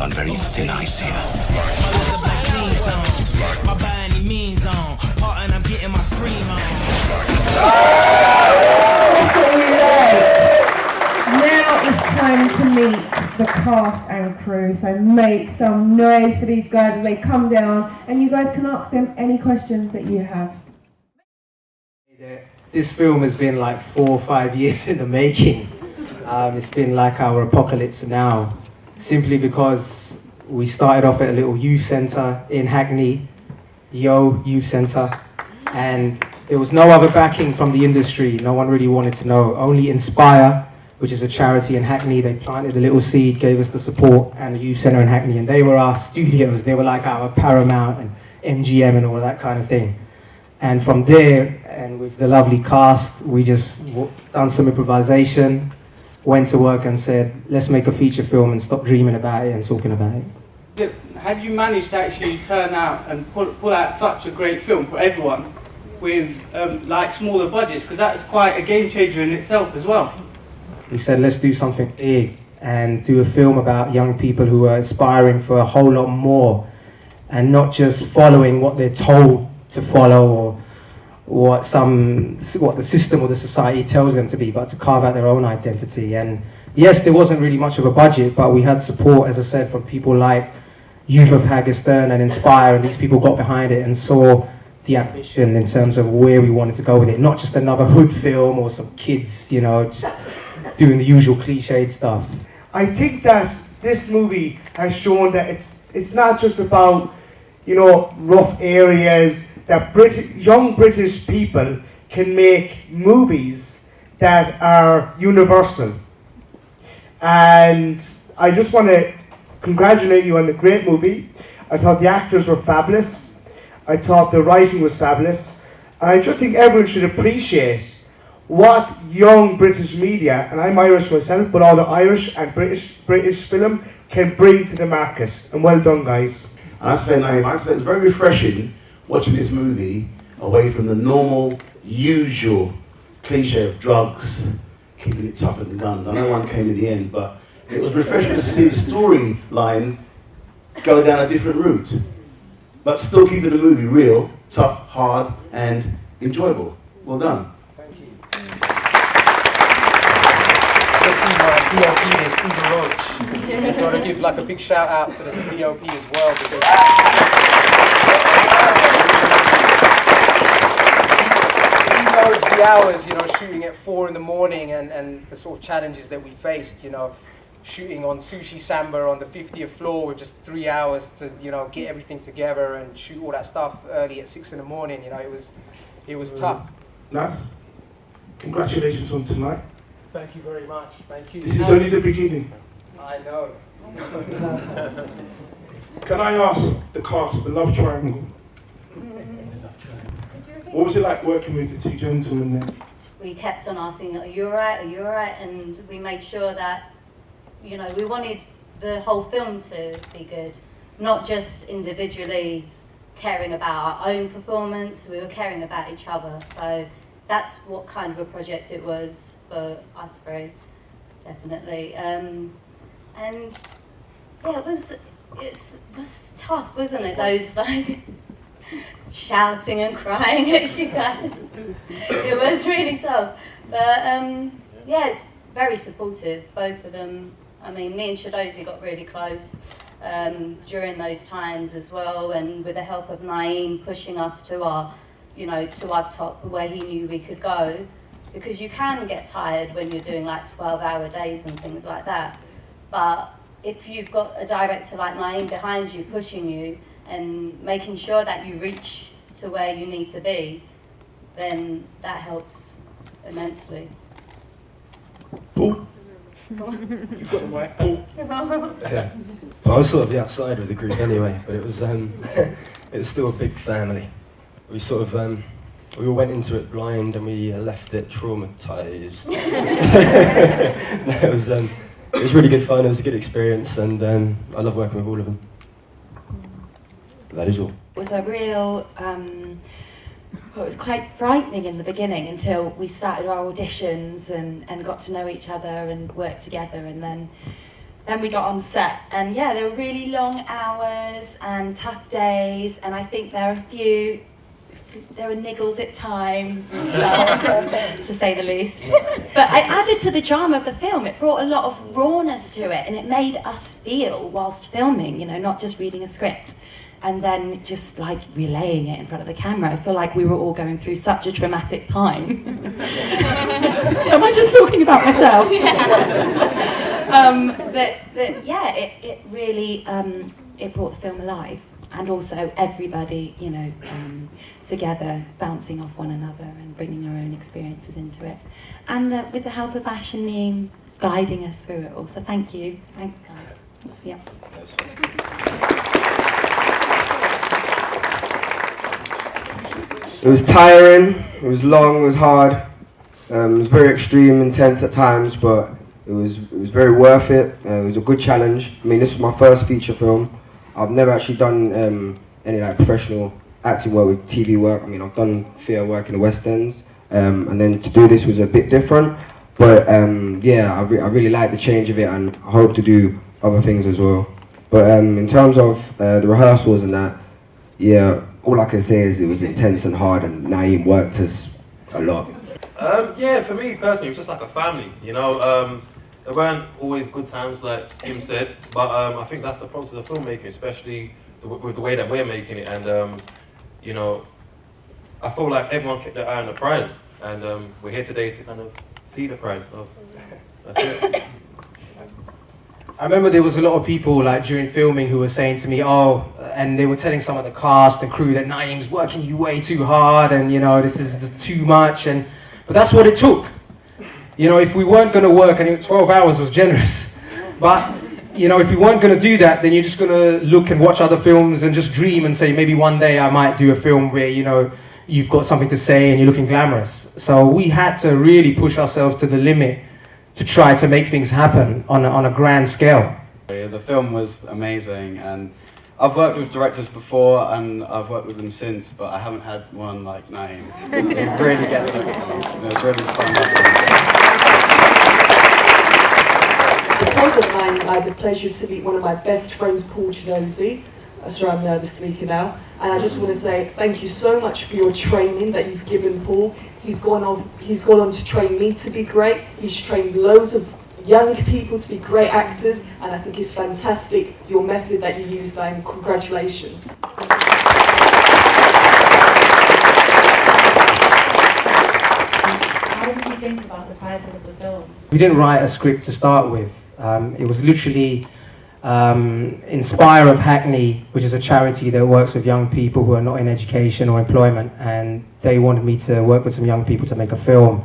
treading on very thin ice here. My by any means on, part and I'm getting my scream on. That's what we like. Now it's time to meet the cast and crew, so make some noise for these guys as they come down, and you guys can ask them any questions that you have. This film has been like 4 or 5 years in the making. It's been like our apocalypse now, simply because we started off at a little youth centre in Hackney, Youth Centre, and there was no other backing from the industry. No one really wanted to know. Only Inspire, which is a charity in Hackney, they planted a little seed, gave us the support, and the youth centre in Hackney, and they were our studios. They were like our Paramount and MGM and all that kind of thing. And from there, and with the lovely cast, we just done some improvisation, went to work and said, let's make a feature film and stop dreaming about it and talking about it. How did you manage to actually turn out and pull out such a great film for everyone with like smaller budgets? Because that's quite a game changer in itself as well. We said, let's do something big and do a film about young people who are aspiring for a whole lot more and not just following what they're told to follow or what the system or the society tells them to be, but to carve out their own identity. And yes, there wasn't really much of a budget, but we had support, as I said, from people like Youth of Haggerston and Inspire, and these people got behind it and saw the ambition in terms of where we wanted to go with it. Not just another hood film or some kids, you know, just doing the usual cliched stuff. I think that this movie has shown that it's not just about, you know, rough areas, that young British people can make movies that are universal. And I just want to congratulate you on the great movie. I thought the actors were fabulous. I thought the writing was fabulous. And I just think everyone should appreciate what young British media, and I'm Irish myself, but all the Irish and British film can bring to the market. And well done, guys. I'd say it's very refreshing watching this movie away from the normal, usual cliche of drugs, keeping it tougher than guns. I know one came in the end, but it was refreshing to see the storyline go down a different route, but still keeping the movie real, tough, hard, and enjoyable. Well done. Thank you. Just see my DOP is Stephen Roach. I've got to give like a big shout out to the DOP as well, because the hours, you know, shooting at 4 in the morning and the sort of challenges that we faced, you know, shooting on Sushi Samba on the 50th floor with just 3 hours to, you know, get everything together and shoot all that stuff early at 6 in the morning, you know, it was tough. Nice. Congratulations on tonight. Thank you very much. Thank you. This is only the beginning. I know. Can I ask the cast, the love triangle, what was it like working with the two gentlemen there? We kept on asking, are you alright, are you alright? And we made sure that, you know, we wanted the whole film to be good, not just individually caring about our own performance, we were caring about each other. So that's what kind of a project it was for us three, definitely. And yeah, it was tough, wasn't it? Those like shouting and crying at you guys. It was really tough. But yeah, it's very supportive, both of them. I mean, me and Shadozi got really close during those times as well, and with the help of Naeem pushing us to our, you know, to our top where he knew we could go, because you can get tired when you're doing like 12-hour days and things like that. But if you've got a director like Naeem behind you pushing you and making sure that you reach to where you need to be, then that helps immensely. Paul? You've got the mic, Paul. Yeah. Well, I was sort of the outsider of the group anyway, but it was still a big family. We sort of we all went into it blind and we left it traumatized. It was really good fun. It was a good experience, and I love working with all of them. That is all. It was a real, well, it was quite frightening in the beginning until we started our auditions and got to know each other and worked together, and then then we got on set, and yeah, there were really long hours and tough days, and I think there were niggles at times and stuff, to say the least. But it added to the drama of the film. It brought a lot of rawness to it, and it made us feel whilst filming, you know, not just reading a script and then just like relaying it in front of the camera. I feel like we were all going through such a traumatic time. Am I just talking about myself? It really it brought the film alive, and also everybody, you know, together, bouncing off one another and bringing our own experiences into it, and with the help of Ash and Neem guiding us through it all. So thank you, thanks guys. Yeah. It was tiring, it was long, it was hard, it was very extreme, intense at times, but it was very worth it. It was a good challenge. I mean, this was my first feature film. I've never actually done any like professional acting work with TV work. I mean, I've done theatre work in the West Ends, and then to do this was a bit different. But yeah, I really like the change of it, and I hope to do other things as well. But in terms of the rehearsals and that, yeah, all I can say is it was intense and hard, and Naeem worked us a lot. Yeah, for me personally, it was just like a family, you know. There weren't always good times, like Kim said, but I think that's the process of filmmaking, especially with the way that we're making it. And you know, I feel like everyone kept their eye on the prize, and we're here today to kind of see the prize. So that's it. I remember there was a lot of people like during filming who were saying to me, oh, and they were telling some of the cast and crew that Naeem's working you way too hard, and you know, this is just too much, but that's what it took. You know, if we weren't going to work, and 12 hours was generous, but you know, if we weren't going to do that, then you're just going to look and watch other films and just dream and say, maybe one day I might do a film where, you know, you've got something to say and you're looking glamorous. So we had to really push ourselves to the limit to try to make things happen on a grand scale. The film was amazing, and I've worked with directors before and I've worked with them since, but I haven't had one like Naeem. It really gets up to me. It was really fun. Because of Naeem, I had the pleasure to meet one of my best friends, Paul Chinozi. Sorry, I'm nervous speaking now. And I just want to say thank you so much for your training that you've given Paul. He's gone on to train me to be great. He's trained loads of young people to be great actors, and I think it's fantastic, your method that you use, Naeem. Congratulations. How did you think about the title of the film? We didn't write a script to start with. It was literally Inspire of Hackney, which is a charity that works with young people who are not in education or employment, and they wanted me to work with some young people to make a film.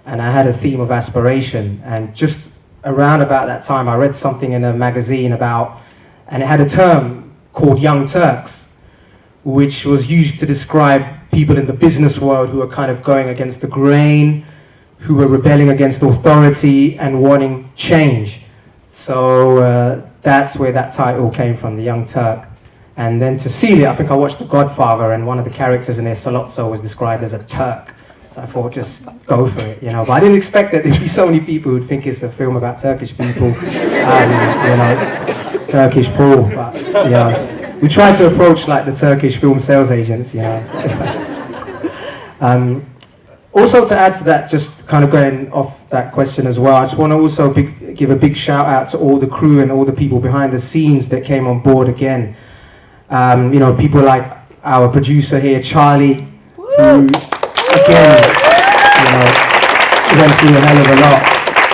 And I had a theme of aspiration, and just around about that time I read something in a magazine and it had a term called Young Turks, which was used to describe people in the business world who are kind of going against the grain, who were rebelling against authority and wanting change. So that's where that title came from, The Young Turk. And then to seal it, I think I watched The Godfather, and one of the characters in there, Solozzo, was described as a Turk. So I thought, just go for it, you know. But I didn't expect that there'd be so many people who'd think it's a film about Turkish people, you know, Turkish Paul. But, you know, we try to approach like the Turkish film sales agents, you know. Also, to add to that, just kind of going off that question as well, I just want to also give a big shout out to all the crew and all the people behind the scenes that came on board again. You know, people like our producer here, Charlie, who, again, you know, went through a hell of a lot.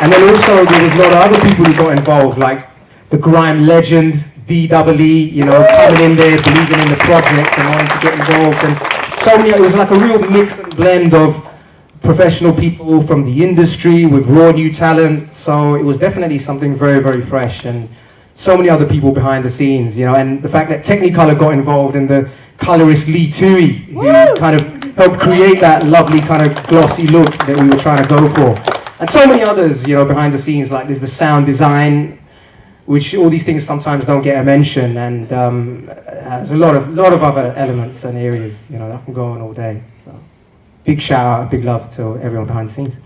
And then also there was a lot of other people who got involved, like the grime legend, VEE, you know, coming in there, believing in the project and wanting to get involved. And so many, it was like a real mix and blend of professional people from the industry with raw new talent. So it was definitely something very, very fresh, and so many other people behind the scenes, you know, and the fact that Technicolor got involved and the colorist Lee Tui, who kind of helped create that lovely kind of glossy look that we were trying to go for. And so many others, you know, behind the scenes, like there's the sound design, which all these things sometimes don't get a mention, and there's a lot of other elements and areas, you know, that can go on all day. So big shout out, big love to everyone behind the scenes.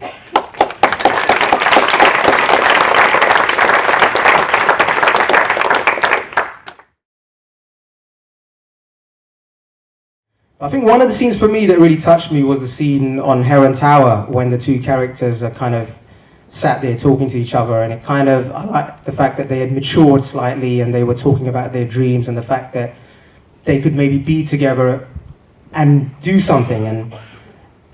I think one of the scenes for me that really touched me was the scene on Heron Tower when the two characters are kind of sat there talking to each other, and it kind of, I like the fact that they had matured slightly and they were talking about their dreams and the fact that they could maybe be together and do something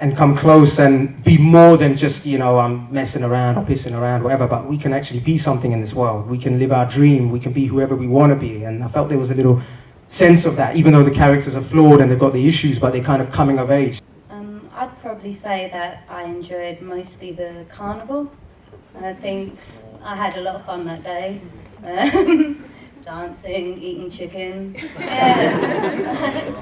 and come close and be more than just, you know, messing around or pissing around, whatever, but we can actually be something in this world. We can live our dream, we can be whoever we want to be, and I felt there was a little sense of that, even though the characters are flawed and they've got the issues, but they're kind of coming of age. I'd probably say that I enjoyed mostly the carnival. And I think I had a lot of fun that day. Dancing, eating chicken. Yeah.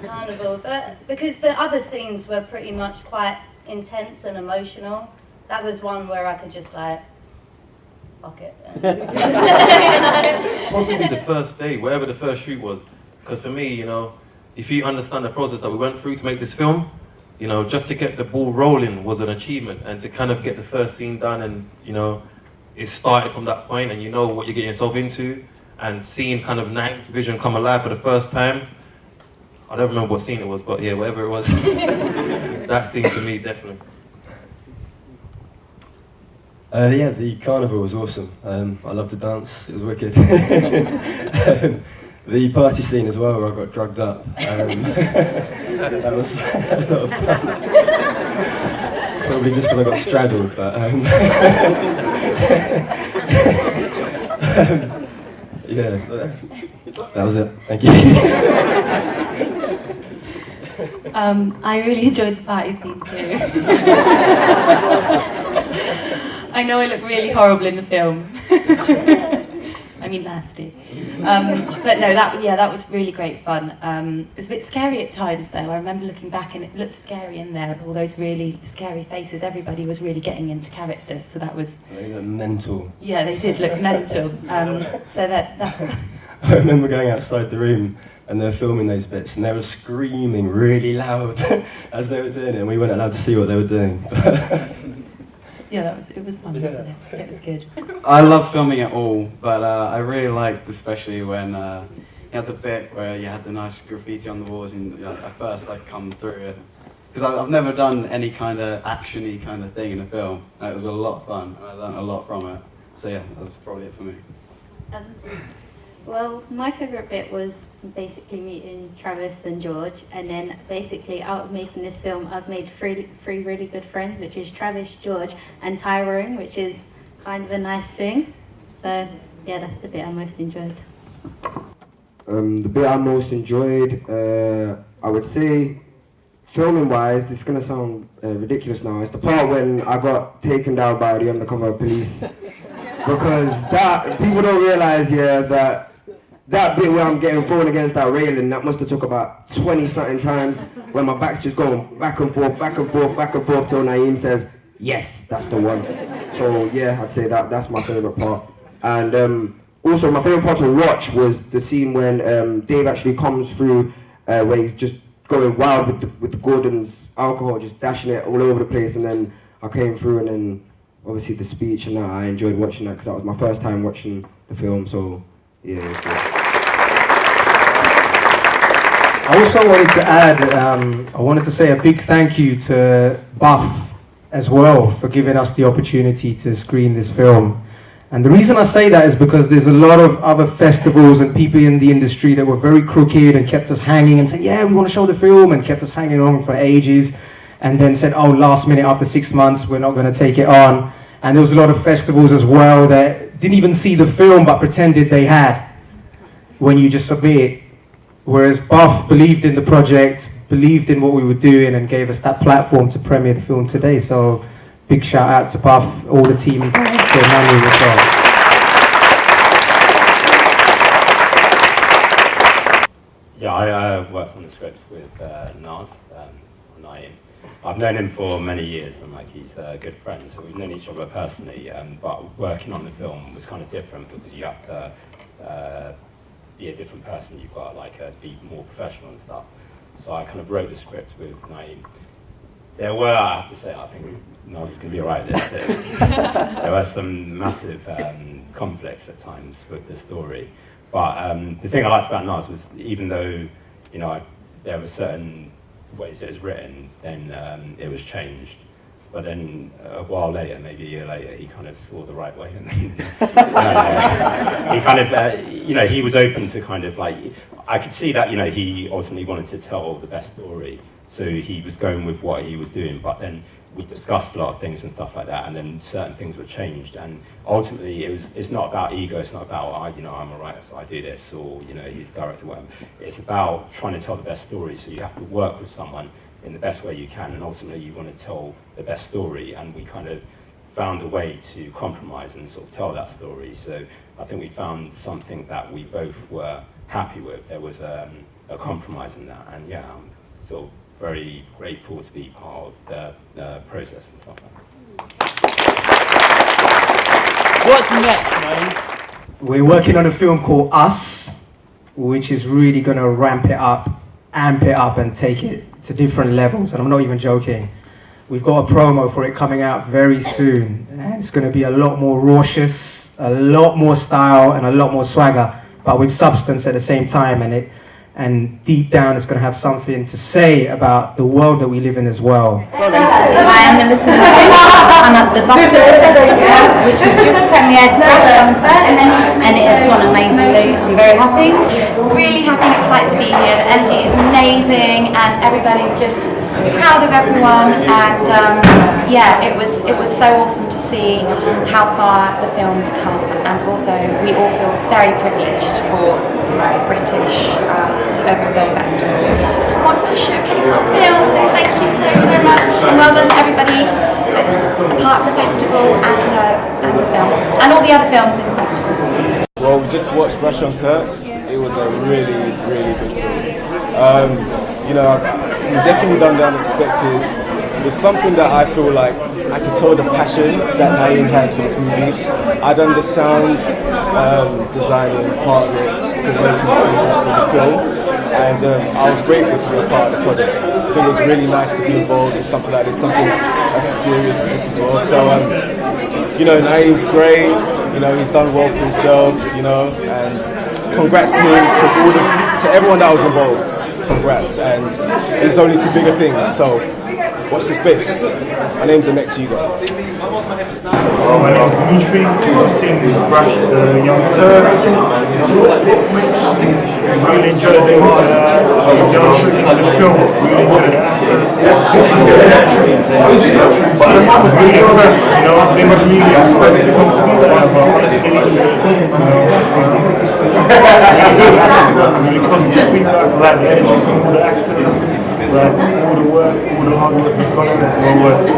Carnival. But because the other scenes were pretty much quite intense and emotional, that was one where I could just like, fuck it. Possibly the first day, wherever the first shoot was. Because for me, you know, if you understand the process that we went through to make this film, you know, just to get the ball rolling was an achievement, and to kind of get the first scene done, and you know, it started from that point, and you know what you're getting yourself into, and seeing kind of Naim's vision come alive for the first time. I don't remember what scene it was, but yeah, whatever it was, that scene for me definitely. Yeah, the carnival was awesome. I loved to dance, it was wicked. The party scene as well, where I got drugged up. That was a lot of fun. Probably just because I got straddled, but yeah, that was it. Thank you. I really enjoyed the party scene too. I know I look really horrible in the film. I mean nasty. But no, that was really great fun. It was a bit scary at times though. I remember looking back and it looked scary in there, all those really scary faces. Everybody was really getting into character, so that was... They looked mental. Yeah, they did look mental. So that... I remember going outside the room and they were filming those bits and they were screaming really loud as they were doing it, and we weren't allowed to see what they were doing. Yeah, it was fun, wasn't it? It was good. I love filming it all, but I really liked especially when you had the bit where you had the nice graffiti on the walls and I first like come through it. Because I've never done any kind of action-y kind of thing in a film. It was a lot of fun and I learned a lot from it. So yeah, that's probably it for me. Well, my favourite bit was basically meeting Travis and George, and then basically out of making this film I've made three really good friends, which is Travis, George and Tyrone, which is kind of a nice thing. So yeah, that's the bit I most enjoyed. The bit I most enjoyed, I would say, filming wise, this is going to sound ridiculous now, it's the part when I got taken down by the undercover police. Because that, people don't realise, yeah, that bit where I'm getting thrown against that railing, that must have took about 20 something times, where my back's just going back and forth, back and forth, back and forth till Naeem says, yes, that's the one. So yeah, I'd say that's my favourite part. And also my favourite part to watch was the scene when Dave actually comes through, where he's just going wild with the Gordon's alcohol, just dashing it all over the place, and then I came through, and then obviously the speech and that, I enjoyed watching that because that was my first time watching the film, so yeah, it was good. I also wanted to add, I wanted to say a big thank you to Buff as well for giving us the opportunity to screen this film. And the reason I say that is because there's a lot of other festivals and people in the industry that were very crooked and kept us hanging and said, yeah, we want to show the film, and kept us hanging on for ages, and then said, oh, last minute after 6 months, we're not going to take it on. And there was a lot of festivals as well that didn't even see the film but pretended they had when you just submit it. Whereas Buff believed in the project, believed in what we were doing, and gave us that platform to premiere the film today. So big shout out to Buff, all the team, their money as well. Yeah, I worked on the script with Nas, Naeem. I've known him for many years, and like he's a good friend, so we've known each other personally. But working on the film was kind of different because you have to be a different person. You've got to like be more professional and stuff. So I kind of wrote the script with Naeem. There were, I have to say, I think Nas is going to be alright with this. There were some massive conflicts at times with the story. But the thing I liked about Nas was, even though, you know, there were certain ways it was written, then it was changed. But then a while later, maybe a year later, he kind of saw the right way, and then, he kind of, he was open to kind of like, I could see that, he ultimately wanted to tell the best story, so he was going with what he was doing. But then we discussed a lot of things and stuff like that, and then certain things were changed, and ultimately it's not about ego, it's not about, I'm a writer, so I do this, or, he's a director, whatever. It's about trying to tell the best story, so you have to work with someone in the best way you can, and ultimately you want to tell the best story, and we kind of found a way to compromise and sort of tell that story. So I think we found something that we both were happy with. There was a compromise in that, and yeah, I'm sort of very grateful to be part of the process and stuff like that. What's next, man? We're working on a film called Us, which is really going to ramp it up, amp it up, and take it to different levels, and I'm not even joking. We've got a promo for it coming out very soon, and it's going to be a lot more raucous, a lot more style, and a lot more swagger, but with substance at the same time, and deep down it's going to have something to say about the world that we live in as well. Hi, I'm Melissa. I'm at the Buffalo Festival, which we've just premiered Brash Young Turks, and it has gone amazingly. I'm very happy. Really happy and excited to be here. The energy is amazing, and everybody's just proud of everyone. And yeah, it was so awesome to see how far the film's come, and also we all feel very privileged for British Urban Film Festival to want to showcase our film. So thank you so much, and well done to everybody that's a part of the festival and the film, and all the other films in the festival. Well, we just watched Brash Young Turks. It was a really good film. He's definitely done the unexpected. It was something that I feel like I could tell the passion that Naeem has for this movie. I've done the sound designing part of it for most of the scenes in the film, and I was grateful to be a part of the project. I think it was really nice to be involved in something like this, something as serious as this as well. So, Naeem's great. He's done well for himself. And congrats to him, to everyone that was involved. Congrats, and it's only to bigger things. So, watch the space. My name's Amex Hugo. My name is Dimitri. We've just seen Brash Young Turks. Really enjoyed the film. Really enjoyed the actors. But I was really impressed. I never really expected him to be there, but honestly, really positive feedback. Like the energy from all the actors, like all the work, all the hard work that's gone on it. Well worth it.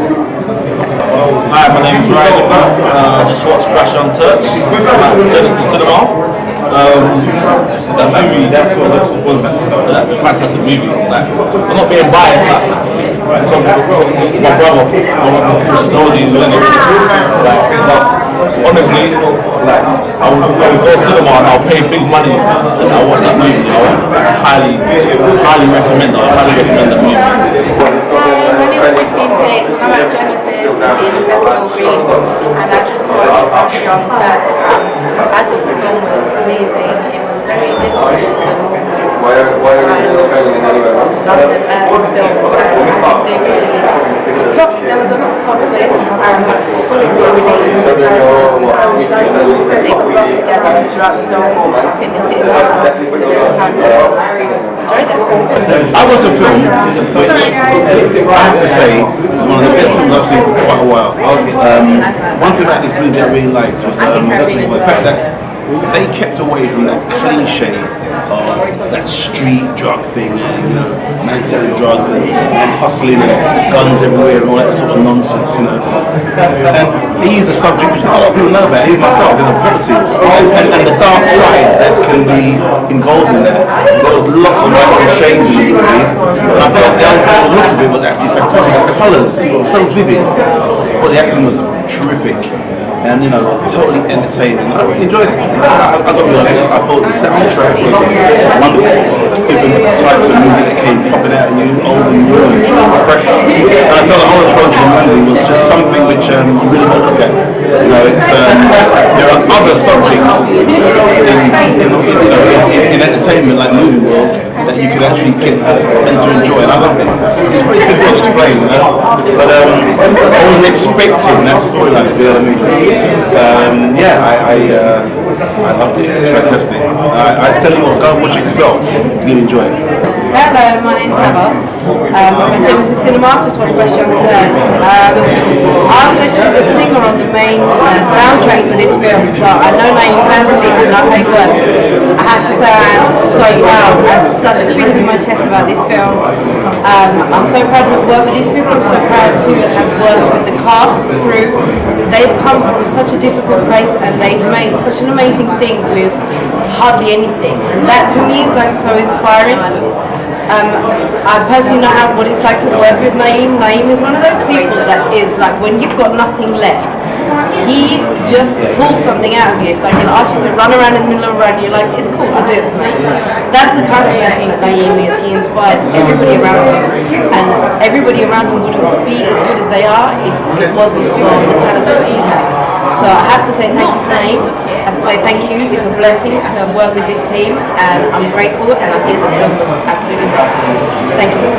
Hi, my name is Ryan. I just watched Brash Young Turks at Genesis Cinema. That movie was a fantastic movie. Like, I'm not being biased, because my brother knows he's in it. Honestly, I would go to cinema and I'll pay big money and I'll watch that movie. It's highly recommend that movie. Hi, my name is Christine Tate. I'm at Genesis in Bethnal Green, and I just watched Brash Young Turks. I thought the film was amazing. It was very different to the normal style of London urban films. They really there was a lot of plot twists, and the story really related to the characters and how they grew up together throughout the film. I think they fit within the time. I enjoyed it. I watched a film which I have to say was one of the best films I've seen for quite a while. One thing about this movie I really liked was the fact that they kept away from that cliche of that street drug thing and man selling drugs and hustling and guns everywhere and all that sort of nonsense, And he used a subject which not a lot of people know about, even myself, poverty and the dark sides that can be involved in that. There was lots of lights and shades in the movie, and I felt the overall look of it was actually fantastic. The colours so vivid. I thought the acting was terrific. And totally entertaining. I really enjoyed it. I got to be honest, I thought the soundtrack was wonderful. Different types of music that came popping out at you, old and new and fresh. And I felt the whole approach of the movie was just something which you really got to look at. There are other subjects in entertainment like movie world that you could actually get and to enjoy. And I loved it. It's very difficult to explain, you know. But I wasn't expecting that storyline. You know what I mean? Yeah, I loved it. It's fantastic. I tell you what, go and watch it yourself. You'll enjoy it. Hello, my name's Emma. I'm at Genesis Cinema, just watched Brash Young Turks. I was actually the singer on the main soundtrack for this film, so I know Naeem personally, I know how he works. I have to say I am so proud. I have such a feeling in my chest about this film. I'm so proud to have worked with these people. I'm so proud to have worked with the cast, the crew. They've come from such a difficult place and they've made such an amazing thing with hardly anything. And that to me is like so inspiring. I personally know what it's like to work with Naeem. Naeem is one of those people that is like, when you've got nothing left, he just pulls something out of you. It's like he'll ask you to run around in the middle of a run, you're like, it's cool, I'll do it for me. That's the kind of person that Naeem is. He inspires everybody around him, and everybody around him wouldn't be as good as they are if it wasn't for the talent that he has. So I have to say thank you to Naeem. I have to say thank you. It's a blessing to have worked with this team, and I'm grateful, and I think the film was absolutely wonderful. Thank you.